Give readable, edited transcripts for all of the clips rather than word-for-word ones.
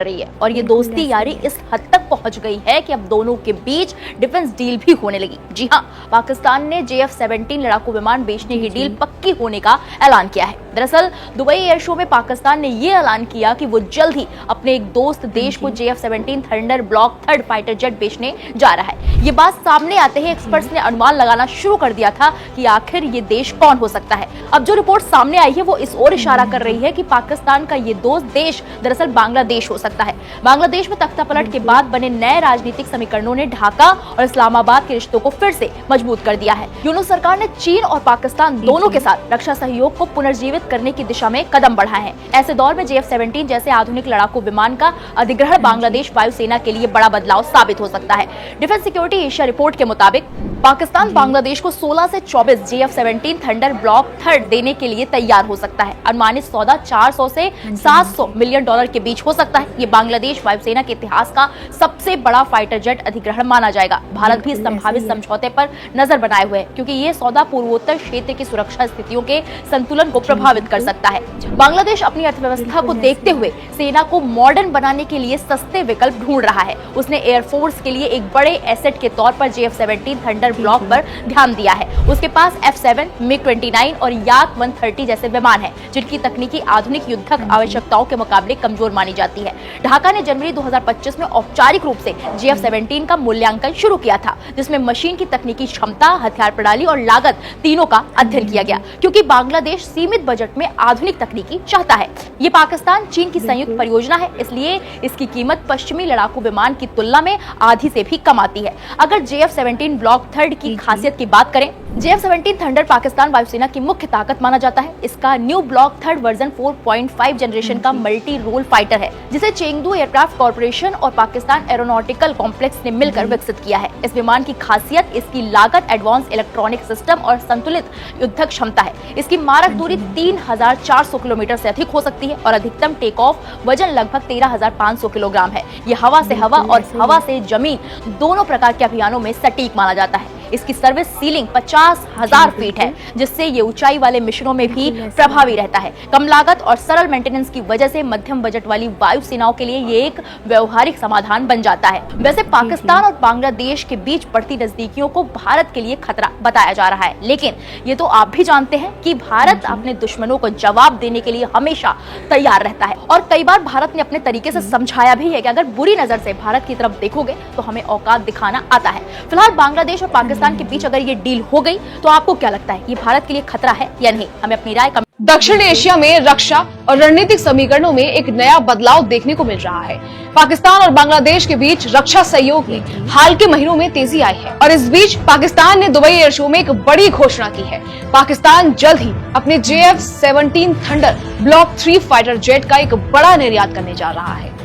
रही है और ये दोस्ती यारी इस हद तक पहुंच गई है कि अब दोनों के बीच डिफेंस डील भी होने लगी। जी हां, पाकिस्तान ने JF-17 लड़ाकू विमान बेचने की डील पक्की होने का ऐलान किया है। दरअसल दुबई एयर शो में पाकिस्तान ने ये ऐलान किया कि वो जल्द ही अपने एक दोस्त देश को JF-17 thunder block 3 fighter jet बेचने जा रहा है। ये बात सामने आते ही एक्सपर्ट्स ने अनुमान लगाना शुरू कर दिया था कि आखिर ये देश कौन हो सकता है। अब जो रिपोर्ट सामने आई है वो इस ओर इशारा कर रही है कि पाकिस्तान का ये दोस्त देश दरअसल बांग्लादेश हो सकता है। बांग्लादेश में तख्तापलट के बाद बने नए राजनीतिक समीकरणों ने ढाका और इस्लामाबाद के रिश्तों को फिर से मजबूत कर दिया है। यूनुस सरकार ने चीन और पाकिस्तान दोनों के साथ रक्षा सहयोग को पुनर्जीवित करने की दिशा में कदम बढ़ाए हैं। ऐसे दौर में JF-17 जैसे आधुनिक लड़ाकू विमान का अधिग्रहण बांग्लादेश वायुसेना के लिए बड़ा बदलाव साबित हो सकता है। डिफेंस सिक्योरिटी एशिया रिपोर्ट के मुताबिक पाकिस्तान बांग्लादेश को 16 से 24 JF-17 थंडर ब्लॉक 3 देने के लिए तैयार हो सकता है। अनुमानित सौदा 400 से 700 मिलियन डॉलर के बीच हो सकता है। ये बांग्लादेश वायुसेना के इतिहास का सबसे बड़ा फाइटर जेट अधिग्रहण माना जाएगा। भारत भी इस संभावित समझौते पर नजर बनाए हुए है क्योंकि ये सौदा पूर्वोत्तर क्षेत्र की सुरक्षा स्थितियों के संतुलन को प्रभावित कर सकता है। बांग्लादेश अपनी अर्थव्यवस्था को देखते हुए सेना को मॉडर्न बनाने के लिए सस्ते विकल्प ढूंढ रहा है। उसने एयरफोर्स के लिए एक बड़े एसेट के तौर पर JF-17 थंडर ब्लॉक पर ध्यान दिया है। उसके पास F7, MiG-29 और याक 130 जैसे विमान हैं, जिनकी तकनीकी आधुनिक युद्धक आवश्यकताओं के मुकाबले कमजोर मानी जाती है। ढाका ने जनवरी 2025 में औपचारिक रूप से JF-17 का मूल्यांकन शुरू किया था, जिसमें मशीन की तकनीकी क्षमता, हथियार प्रणाली और लागत तीनों का अध्ययन किया गया। क्योंकि बांग्लादेश सीमित बजट में आधुनिक तकनीकी चाहता है। ये पाकिस्तान चीन की संयुक्त परियोजना है, इसलिए इसकी कीमत पश्चिमी लड़ाकू विमान की तुलना में आधी से भी कम आती है। अगर JF-17 ब्लॉक 3 की खासियत की बात करें, JF-17 थंडर पाकिस्तान वायुसेना की मुख्य ताकत माना जाता है। इसका न्यू ब्लॉक 3 वर्जन 4.5 जनरेशन का मल्टी रोल फाइटर है, जिसे चेंगडू एयरक्राफ्ट कॉर्पोरेशन और पाकिस्तान एरोनॉटिकल कॉम्प्लेक्स ने मिलकर विकसित किया है। इस विमान की खासियत इसकी लागत, एडवांस इलेक्ट्रॉनिक सिस्टम और संतुलित युद्धक क्षमता है। इसकी मारक दूरी 3400 किलोमीटर से अधिक हो सकती है और अधिकतम टेक ऑफ वजन लगभग 13,500 किलोग्राम है। ये हवा से हवा और हवा से जमीन दोनों प्रकार के अभियानों में सटीक माना जाता है। इसकी सर्विस सीलिंग 50,000 फीट है, जिससे ये ऊंचाई वाले मिशनों में भी प्रभावी रहता है। कम लागत और सरल मेंटेनेंस की वजह से मध्यम बजट वाली वायु सेनाओं के लिए ये एक व्यवहारिक समाधान बन जाता है। वैसे पाकिस्तान और बांग्लादेश के बीच बढ़ती नजदीकियों को भारत के लिए खतरा बताया जा रहा है, लेकिन ये तो आप भी जानते हैं कि भारत अपने दुश्मनों को जवाब देने के लिए हमेशा तैयार रहता है और कई बार भारत ने अपने तरीके से समझाया भी है कि अगर बुरी नजर से भारत की तरफ देखोगे तो हमें औकात दिखाना आता है। फिलहाल बांग्लादेश और पाकिस्तान के बीच अगर ये डील हो गई तो आपको क्या लगता है, ये भारत के लिए खतरा है या नहीं? हमें अपनी राय दक्षिण एशिया में रक्षा और रणनीतिक समीकरणों में एक नया बदलाव देखने को मिल रहा है। पाकिस्तान और बांग्लादेश के बीच रक्षा सहयोग में हाल के महीनों में तेजी आई है और इस बीच पाकिस्तान ने दुबई एयर शो में एक बड़ी घोषणा की है। पाकिस्तान जल्द ही अपने JF-17 thunder block 3 fighter jet का एक बड़ा निर्यात करने जा रहा है।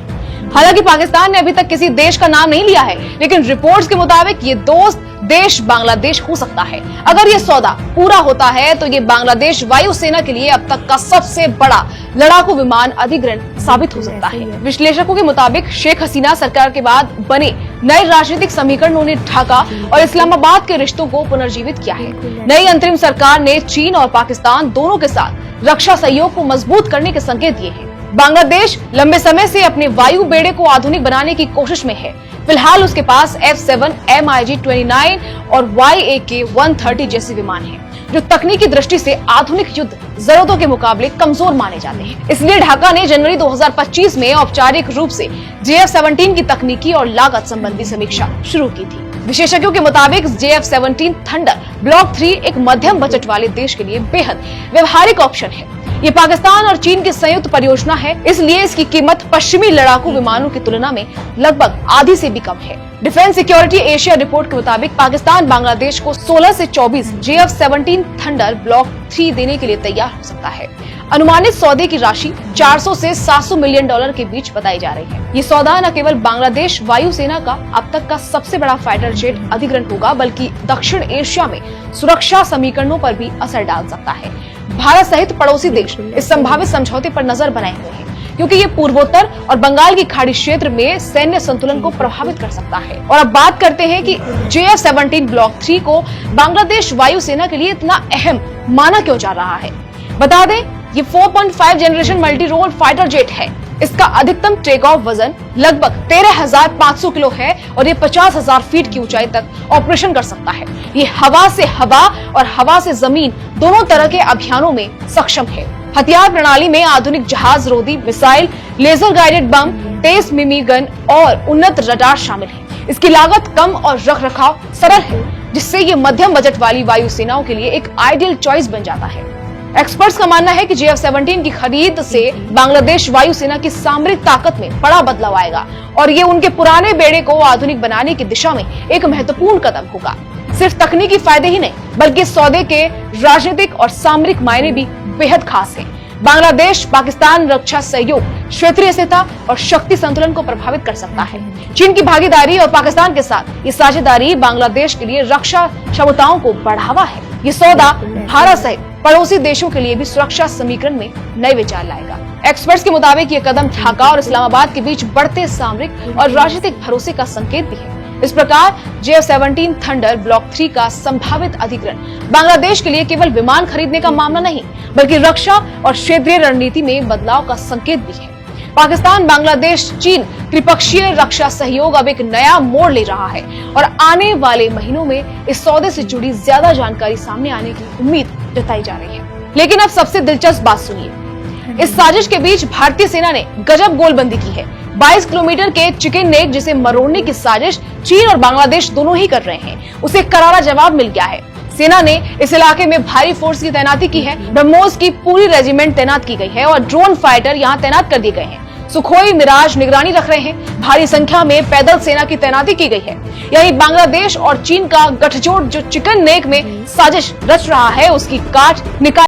हालांकि पाकिस्तान ने अभी तक किसी देश का नाम नहीं लिया है, लेकिन रिपोर्ट्स के मुताबिक ये दोस्त देश बांग्लादेश हो सकता है। अगर ये सौदा पूरा होता है तो ये बांग्लादेश वायुसेना के लिए अब तक का सबसे बड़ा लड़ाकू विमान अधिग्रहण साबित हो सकता है। विश्लेषकों के मुताबिक शेख हसीना सरकार के बाद बने नए राजनीतिक समीकरणों ने ढाका और इस्लामाबाद के रिश्तों को पुनर्जीवित किया है। नई अंतरिम सरकार ने चीन और पाकिस्तान दोनों के साथ रक्षा सहयोग को मजबूत करने के संकेत दिए हैं। बांग्लादेश लंबे समय से अपने वायु बेड़े को आधुनिक बनाने की कोशिश में है। फिलहाल उसके पास F7, MiG-29 और YAK-130 जैसे विमान हैं, जो तकनीकी दृष्टि से आधुनिक युद्ध जरूरतों के मुकाबले कमजोर माने जाते हैं। इसलिए ढाका ने जनवरी 2025 में औपचारिक रूप से JF-17 की तकनीकी और लागत संबंधी समीक्षा शुरू की थी। विशेषज्ञों के मुताबिक JF-17 थंडर ब्लॉक 3 एक मध्यम बजट वाले देश के लिए बेहद व्यवहारिक ऑप्शन है। ये पाकिस्तान और चीन की संयुक्त परियोजना है, इसलिए इसकी कीमत पश्चिमी लड़ाकू विमानों की तुलना में लगभग आधी से भी कम है। डिफेंस सिक्योरिटी एशिया रिपोर्ट के मुताबिक पाकिस्तान बांग्लादेश को 16 से 24 JF-17 थंडर ब्लॉक 3 देने के लिए तैयार हो सकता है। अनुमानित सौदे की राशि 400 से 700 मिलियन डॉलर के बीच बताई जा रही है। ये सौदा न केवल बांग्लादेश वायुसेना का अब तक का सबसे बड़ा फाइटर जेट अधिग्रहण होगा, बल्कि दक्षिण एशिया में सुरक्षा समीकरणों पर भी असर डाल सकता है। भारत सहित पड़ोसी देश इस संभावित समझौते पर नजर बनाए हुए हैं, क्योंकि ये पूर्वोत्तर और बंगाल की खाड़ी क्षेत्र में सैन्य संतुलन को प्रभावित कर सकता है। और अब बात करते हैं कि JF-17 ब्लॉक 3 को बांग्लादेश वायुसेना के लिए इतना अहम माना क्यों जा रहा है। बता दें, ये 4.5 generation multi role fighter jet है इसका अधिकतम टेक ऑफ वजन लगभग 13,500 किलो है और ये 50,000 फीट की ऊंचाई तक ऑपरेशन कर सकता है। ये हवा से हवा और हवा से जमीन दोनों तरह के अभियानों में सक्षम है। हथियार प्रणाली में आधुनिक जहाज रोधी मिसाइल, लेजर गाइडेड बम, तेज मिमी गन और उन्नत रडार शामिल है। इसकी लागत कम और रखरखाव सरल है, जिससे ये मध्यम बजट वाली वायुसेनाओं के लिए एक आइडियल चॉइस बन जाता है। एक्सपर्ट्स का मानना है कि JF-17 की खरीद से बांग्लादेश वायुसेना की सामरिक ताकत में बड़ा बदलाव आएगा और ये उनके पुराने बेड़े को आधुनिक बनाने की दिशा में एक महत्वपूर्ण कदम होगा। सिर्फ तकनीकी फायदे ही नहीं, बल्कि सौदे के राजनीतिक और सामरिक मायने भी बेहद खास हैं। बांग्लादेश पाकिस्तान रक्षा सहयोग क्षेत्रीय स्थिरता और शक्ति संतुलन को प्रभावित कर सकता है। चीन की भागीदारी और पाकिस्तान के साथ ये साझेदारी बांग्लादेश के लिए रक्षा क्षमताओं को बढ़ावा है। ये सौदा भारत सहित पड़ोसी देशों के लिए भी सुरक्षा समीकरण में नए विचार लाएगा। एक्सपर्ट्स के मुताबिक ये कदम ढाका और इस्लामाबाद के बीच बढ़ते सामरिक और राजनीतिक भरोसे का संकेत भी है। इस प्रकार JF-17 थंडर ब्लॉक 3 का संभावित अधिग्रहण बांग्लादेश के लिए केवल विमान खरीदने का मामला नहीं, बल्कि रक्षा और क्षेत्रीय रणनीति में बदलाव का संकेत भी है। पाकिस्तान, बांग्लादेश, चीन त्रिपक्षीय रक्षा सहयोग अब एक नया मोड़ ले रहा है और आने वाले महीनों में इस सौदे से जुड़ी ज्यादा जानकारी सामने आने की उम्मीद जताई जा रही है। लेकिन अब सबसे दिलचस्प बात सुनिए, इस साजिश के बीच भारतीय सेना ने गजब गोलबंदी की है। 22 किलोमीटर के चिकन नेक जिसे मरोड़ने की साजिश चीन और बांग्लादेश दोनों ही कर रहे हैं, उसे करारा जवाब मिल गया है। सेना ने इस इलाके में भारी फोर्स की तैनाती की है। ब्रह्मोस की पूरी रेजिमेंट तैनात की गई है और ड्रोन फाइटर यहाँ तैनात कर दिए गए हैं। सुखोई, मिराज निगरानी रख रहे हैं। भारी संख्या में पैदल सेना की तैनाती की गई है। यही बांग्लादेश और चीन का गठजोड़ जो चिकन नेक में साजिश रच रहा है, उसकी काट निकाल